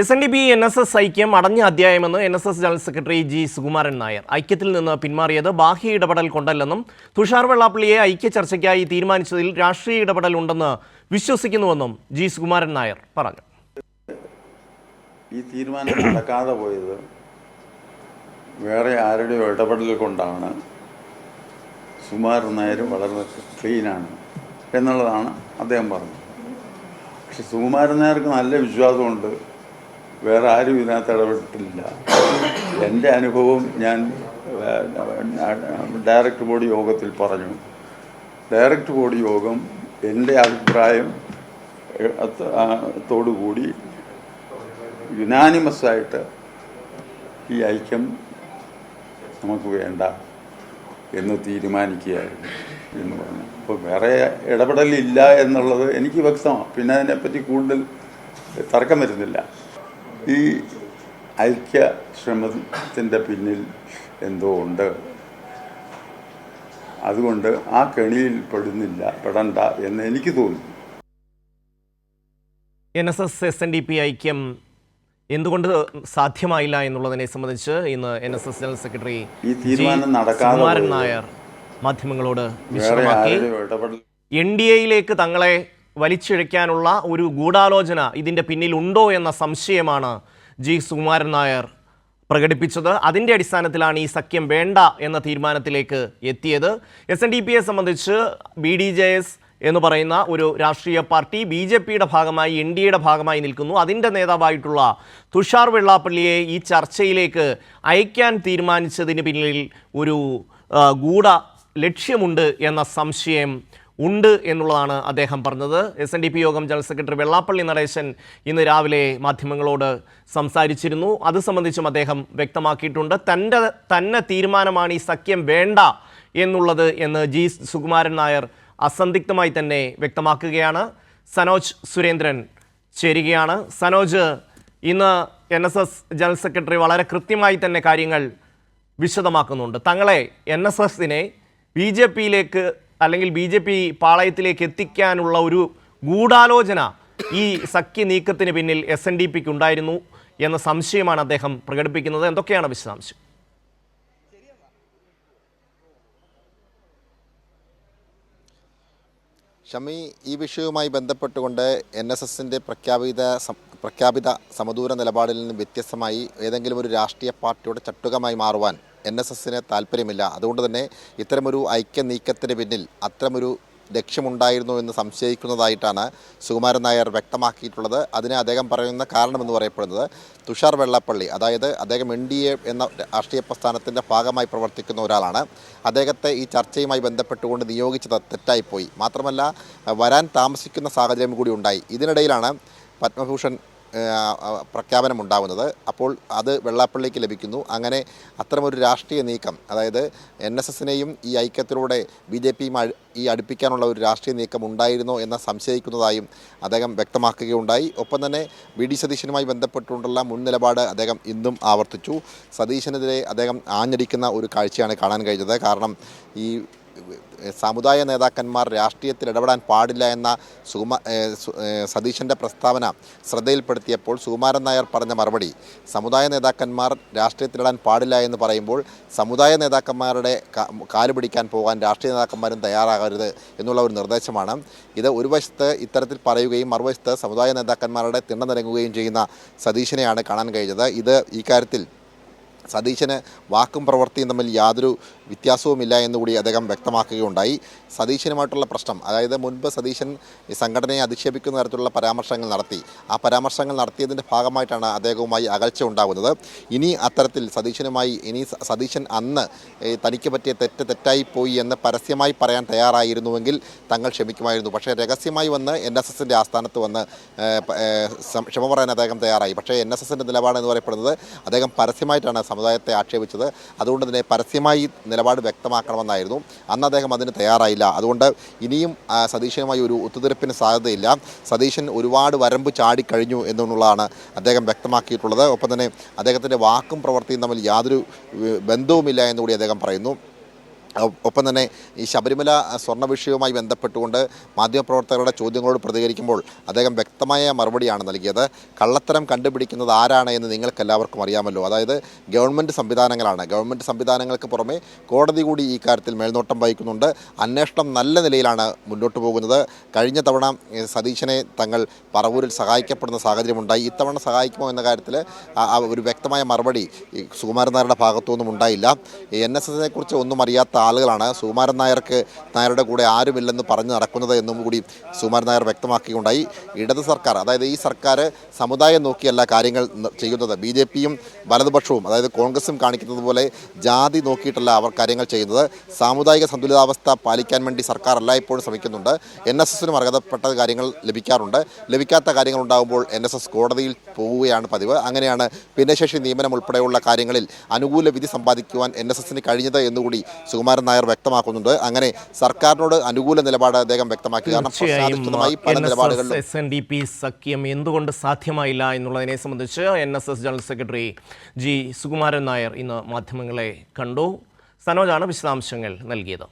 SNDP NSS ഐക്യം അടഞ്ഞ അധ്യായമെന്ന് NSS general secretary G Sukumaran Nair. ഐക്യത്തിൽ നിന്ന് പിന്മാറിയത് ബാഹ്യ ഇടപെടൽ കൊണ്ടല്ലെന്നും തുഷാർ വെള്ളാപ്പള്ളിയെ ഐക്യ ചർച്ചയ്ക്കായി തീരുമാനിച്ചതിൽ രാഷ്ട്രീയ ഇടപെടൽ ഉണ്ടെന്ന് വിശ്വസിക്കുന്നുവെന്നും ജി സുകുമാരൻ നായർ പറഞ്ഞു. ഈ തീരുമാനം നടക്കാതെ പോയത് വേറെ ആരുടെയോ ഇടപെടൽ കൊണ്ടാണ്. സുകുമാരൻ നായർ വളരെ ക്ലീനാണ് എന്നുള്ളതാണ് അദ്ദേഹം പറഞ്ഞത്. പക്ഷെ സുകുമാരൻ നായർക്ക് നല്ല വിശ്വാസമുണ്ട്, വേറെ ആരും ഇതിനകത്ത് ഇടപെട്ടിട്ടില്ല. എൻ്റെ അനുഭവം ഞാൻ ഡയറക്റ്റ് ബോഡി യോഗത്തിൽ പറഞ്ഞു. ഡയറക്റ്റ് ബോഡി യോഗം എൻ്റെ അഭിപ്രായം ത്തോടുകൂടി യുനാനിമസായിട്ട് ഈ ഐക്യം നമുക്ക് വേണ്ട എന്ന് തീരുമാനിക്കുകയായിരുന്നു എന്ന് പറഞ്ഞു. അപ്പോൾ വേറെ ഇടപെടലില്ല എന്നുള്ളത് എനിക്ക് വ്യക്തമാണ്. പിന്നെ അതിനെപ്പറ്റി കൂടുതൽ തർക്കം വരുന്നില്ല. ഈ ഐക്യ ശ്രമത്തിൻ്റെ പിന്നിൽ എന്തോ ഉണ്ട്. അതുകൊണ്ട് ആ കെണിയിൽ പെടണ്ട എന്ന് എനിക്ക് തോന്നുന്നു. NSS SNDP ഐക്യം എന്തുകൊണ്ട് സാധ്യമായില്ല എന്നുള്ളതിനെ സംബന്ധിച്ച് ഇന്ന് NSS ജനറൽ സെക്രട്ടറി ഈ തീരുമാനം സുകുമാരൻ നായർ മാധ്യമങ്ങളോട് വിശദമാക്കി. NDAയിലേക്ക് തങ്ങളെ വലിച്ചിഴയ്ക്കാനുള്ള ഒരു ഗൂഢാലോചന ഇതിൻ്റെ പിന്നിലുണ്ടോ എന്ന സംശയമാണ് ജി സുകുമാരൻ നായർ പ്രകടിപ്പിച്ചത്. അതിൻ്റെ അടിസ്ഥാനത്തിലാണ് ഈ സഖ്യം വേണ്ട എന്ന തീരുമാനത്തിലേക്ക് എത്തിയത്. SNDPയെ സംബന്ധിച്ച് BDJS എന്ന് പറയുന്ന ഒരു രാഷ്ട്രീയ പാർട്ടി BJPയുടെ ഭാഗമായി NDAയുടെ ഭാഗമായി നിൽക്കുന്നു. അതിൻ്റെ നേതാവായിട്ടുള്ള തുഷാർ വെള്ളാപ്പള്ളിയെ ഈ ചർച്ചയിലേക്ക് അയക്കാൻ തീരുമാനിച്ചതിന് പിന്നിൽ ഒരു ഗൂഢ ലക്ഷ്യമുണ്ട് എന്ന സംശയം ഉണ്ട് എന്നുള്ളതാണ് അദ്ദേഹം പറഞ്ഞത്. SNDP യോഗം ജനറൽ സെക്രട്ടറി വെള്ളാപ്പള്ളി നടേശൻ ഇന്ന് രാവിലെ മാധ്യമങ്ങളോട് സംസാരിച്ചിരുന്നു. അത് സംബന്ധിച്ചും അദ്ദേഹം വ്യക്തമാക്കിയിട്ടുണ്ട്. തന്നെ തീരുമാനമാണ് ഈ സഖ്യം വേണ്ട എന്നുള്ളത് എന്ന് ജി സുകുമാരൻ നായർ അസന്ദിഗ്ധമായി തന്നെ വ്യക്തമാക്കുകയാണ്. സനോജ് സുരേന്ദ്രൻ ചേരുകയാണ്. സനോജ്, ഇന്ന് NSS ജനറൽ സെക്രട്ടറി വളരെ കൃത്യമായി തന്നെ കാര്യങ്ങൾ വിശദമാക്കുന്നുണ്ട്. തങ്ങളെ NSSനെ BJPയിലേക്ക് അല്ലെങ്കിൽ BJP പാളയത്തിലേക്ക് എത്തിക്കാനുള്ള ഒരു ഗൂഢാലോചന ഈ സഖ്യ നീക്കത്തിന് പിന്നിൽ SNDPക്ക് ഉണ്ടായിരുന്നു എന്ന സംശയമാണ് അദ്ദേഹം പ്രകടിപ്പിക്കുന്നത്. എന്തൊക്കെയാണ് വിശദാംശം? ഷമി, ഈ വിഷയവുമായി ബന്ധപ്പെട്ടുകൊണ്ട് NSSൻ്റെ പ്രഖ്യാപിത സമദൂര നിലപാടിൽ നിന്ന് വ്യത്യസ്തമായി ഏതെങ്കിലും ഒരു രാഷ്ട്രീയ പാർട്ടിയുടെ ചട്ടുകമായി മാറുവാൻ NSSന് താല്പര്യമില്ല. അതുകൊണ്ട് തന്നെ ഇത്തരമൊരു ഐക്യ നീക്കത്തിന് പിന്നിൽ അത്തരമൊരു ലക്ഷ്യമുണ്ടായിരുന്നു എന്ന് സംശയിക്കുന്നതായിട്ടാണ് സുകുമാരൻ നായർ വ്യക്തമാക്കിയിട്ടുള്ളത്. അതിന് അദ്ദേഹം പറയുന്ന കാരണമെന്ന് പറയപ്പെടുന്നത് തുഷാർ വെള്ളാപ്പള്ളി, അതായത് അദ്ദേഹം NDA എന്ന രാഷ്ട്രീയ പ്രസ്ഥാനത്തിൻ്റെ ഭാഗമായി പ്രവർത്തിക്കുന്ന ഒരാളാണ്. അദ്ദേഹത്തെ ഈ ചർച്ചയുമായി ബന്ധപ്പെട്ടുകൊണ്ട് നിയോഗിച്ചത് തെറ്റായിപ്പോയി. മാത്രമല്ല വരാൻ താമസിക്കുന്ന സാഹചര്യം കൂടി ഉണ്ടായി. ഇതിനിടയിലാണ് പത്മഭൂഷൺ പ്രഖ്യാപനമുണ്ടാകുന്നത്. അപ്പോൾ അത് വെള്ളാപ്പള്ളിക്ക് ലഭിക്കുന്നു. അങ്ങനെ അത്തരമൊരു രാഷ്ട്രീയ നീക്കം, അതായത് NSSനെയും ഈ ഐക്യത്തിലൂടെ BJPയും ഈ അടുപ്പിക്കാനുള്ള ഒരു രാഷ്ട്രീയ നീക്കം ഉണ്ടായിരുന്നോ എന്ന് സംശയിക്കുന്നതായും അദ്ദേഹം വ്യക്തമാക്കുകയുണ്ടായി. ഒപ്പം തന്നെ VD സതീശനുമായി ബന്ധപ്പെട്ടുകൊണ്ടുള്ള മുൻ നിലപാട് അദ്ദേഹം ഇന്നും ആവർത്തിച്ചു. സതീശനെതിരെ അദ്ദേഹം ആഞ്ഞടിക്കുന്ന ഒരു കാഴ്ചയാണ് കാണാൻ കഴിഞ്ഞത്. കാരണം ഈ സമുദായ നേതാക്കന്മാർ രാഷ്ട്രീയത്തിൽ ഇടപെടാൻ പാടില്ല എന്ന സതീശൻ്റെ പ്രസ്താവന ശ്രദ്ധയിൽപ്പെടുത്തിയപ്പോൾ സുകുമാരൻ നായർ പറഞ്ഞ മറുപടി, സമുദായ നേതാക്കന്മാർ രാഷ്ട്രീയത്തിലിടാൻ പാടില്ല എന്ന് പറയുമ്പോൾ സമുദായ നേതാക്കന്മാരുടെ കാല് പിടിക്കാൻ പോകാൻ രാഷ്ട്രീയ നേതാക്കന്മാരും തയ്യാറാകരുത് എന്നുള്ള ഒരു നിർദ്ദേശമാണ്. ഇത് ഒരു വശത്ത് ഇത്തരത്തിൽ പറയുകയും മറുവശത്ത് സമുദായ നേതാക്കന്മാരുടെ തിണ്ണ നിരങ്ങുകയും ചെയ്യുന്ന സതീശനെയാണ് കാണാൻ കഴിഞ്ഞത്. ഈ കാര്യത്തിൽ സതീശന് വാക്കും പ്രവൃത്തിയും തമ്മിൽ യാതൊരു വ്യത്യാസവുമില്ല എന്നുകൂടി അദ്ദേഹം വ്യക്തമാക്കുകയുണ്ടായി. സതീശനുമായിട്ടുള്ള പ്രശ്നം, അതായത് മുൻപ് സതീശൻ ഈ സംഘടനയെ അധിക്ഷേപിക്കുന്ന തരത്തിലുള്ള പരാമർശങ്ങൾ നടത്തി. ആ പരാമർശങ്ങൾ നടത്തിയതിൻ്റെ ഭാഗമായിട്ടാണ് അദ്ദേഹവുമായി അകൽച്ച ഉണ്ടാകുന്നത്. ഇനി അത്തരത്തിൽ സതീശൻ അന്ന് തനിക്ക് പറ്റിയ തെറ്റായിപ്പോയി എന്ന് പരസ്യമായി പറയാൻ തയ്യാറായിരുന്നുവെങ്കിൽ തങ്ങൾ ക്ഷമിക്കുമായിരുന്നു. പക്ഷേ രഹസ്യമായി വന്ന് NSSൻ്റെ ആസ്ഥാനത്ത് വന്ന് ക്ഷമ പറയാൻ അദ്ദേഹം തയ്യാറായി. പക്ഷേ NSSൻ്റെ നിലപാടെന്ന് പറയപ്പെടുന്നത് അദ്ദേഹം പരസ്യമായിട്ടാണ് സമുദായത്തെ ആക്ഷേപിച്ചത്. അതുകൊണ്ട് തന്നെ പരസ്യമായി നിലപാട് വ്യക്തമാക്കണമെന്നായിരുന്നു. അന്ന് അദ്ദേഹം അതിന് തയ്യാറായില്ല. അതുകൊണ്ട് ഇനിയും സതീശനുമായി ഒരു ഒത്തുതീർപ്പിന് സാധ്യതയില്ല. സതീശൻ ഒരുപാട് വരമ്പ് ചാടിക്കഴിഞ്ഞു എന്നുള്ളതാണ് അദ്ദേഹം വ്യക്തമാക്കിയിട്ടുള്ളത്. ഒപ്പം തന്നെ അദ്ദേഹത്തിൻ്റെ വാക്കും പ്രവൃത്തിയും തമ്മിൽ യാതൊരു ബന്ധവുമില്ല എന്നുകൂടി അദ്ദേഹം പറയുന്നു. ഒപ്പം തന്നെ ഈ ശബരിമല സ്വർണ്ണ വിഷയവുമായി ബന്ധപ്പെട്ടുകൊണ്ട് മാധ്യമപ്രവർത്തകരുടെ ചോദ്യങ്ങളോട് പ്രതികരിക്കുമ്പോൾ അദ്ദേഹം വ്യക്തമായ മറുപടിയാണ് നൽകിയത്. കള്ളത്തരം കണ്ടുപിടിക്കുന്നത് ആരാണ് എന്ന് നിങ്ങൾക്കെല്ലാവർക്കും അറിയാമല്ലോ. അതായത് ഗവൺമെൻറ് സംവിധാനങ്ങളാണ്. ഗവൺമെൻറ് സംവിധാനങ്ങൾക്ക് പുറമെ കോടതി കൂടി ഈ കാര്യത്തിൽ മേൽനോട്ടം വഹിക്കുന്നുണ്ട്. അന്വേഷണം നല്ല നിലയിലാണ് മുന്നോട്ട് പോകുന്നത്. കഴിഞ്ഞ തവണ സതീശനെ തങ്ങൾ പറവൂരിൽ സഹായിക്കപ്പെടുന്ന സാഹചര്യമുണ്ടായി. ഇത്തവണ സഹായിക്കുമോ എന്ന കാര്യത്തിൽ ഒരു വ്യക്തമായ മറുപടി സുകുമാരൻ നായരുടെ ഭാഗത്തുനിന്നും ഉണ്ടായില്ല. NSSനെ കുറിച്ച് ഒന്നും അറിയാത്ത ആളുകളാണ് സുകുമാരൻ നായരുടെ കൂടെ ആരുമില്ലെന്ന് പറഞ്ഞു നടക്കുന്നത് എന്നും കൂടി സുകുമാരൻ നായർ വ്യക്തമാക്കിയുണ്ടായി. ഇടത് സർക്കാർ, അതായത് ഈ സർക്കാർ സമുദായം നോക്കിയല്ല കാര്യങ്ങൾ ചെയ്യുന്നത്. BJPയും വലതുപക്ഷവും, അതായത് കോൺഗ്രസും കാണിക്കുന്നത് പോലെ ജാതി നോക്കിയിട്ടല്ല അവർ കാര്യങ്ങൾ ചെയ്യുന്നത്. സാമുദായിക സന്തുലിതാവസ്ഥ പാലിക്കാൻ വേണ്ടി സർക്കാർ എല്ലായ്പ്പോഴും ശ്രമിക്കുന്നുണ്ട്. NSSനും അർഹതപ്പെട്ട കാര്യങ്ങൾ ലഭിക്കാറുണ്ട്. ലഭിക്കാത്ത കാര്യങ്ങൾ ഉണ്ടാകുമ്പോൾ NSS കോടതിയിൽ പോവുകയാണ് പതിവ്. അങ്ങനെയാണ് ഭിന്നശേഷി നിയമനം ഉൾപ്പെടെയുള്ള കാര്യങ്ങളിൽ അനുകൂല വിധി സമ്പാദിക്കുവാൻ NSSന് കഴിഞ്ഞത് എന്നുകൂടി സുകുമാരൻ നായർ വ്യക്തമാക്കുന്നുണ്ട്. അങ്ങനെ സർക്കാരിനോട് അനുകൂല നിലപാട് അദ്ദേഹം വ്യക്തമാക്കി. കാരണം പ്രശ്നാധിഷ്ഠിതമായി പല നിലപാടുകളിലും SNDP സഖ്യം എന്തുകൊണ്ട് സാധ്യമായില്ല എന്നുള്ളതിനെ സംബന്ധിച്ച് NSS general secretary G. Sukumaran Nair ഇന്ന് മാധ്യമങ്ങളെ കണ്ടു. സനോജാണ് വിശദാംശങ്ങൾ നൽകിയത്.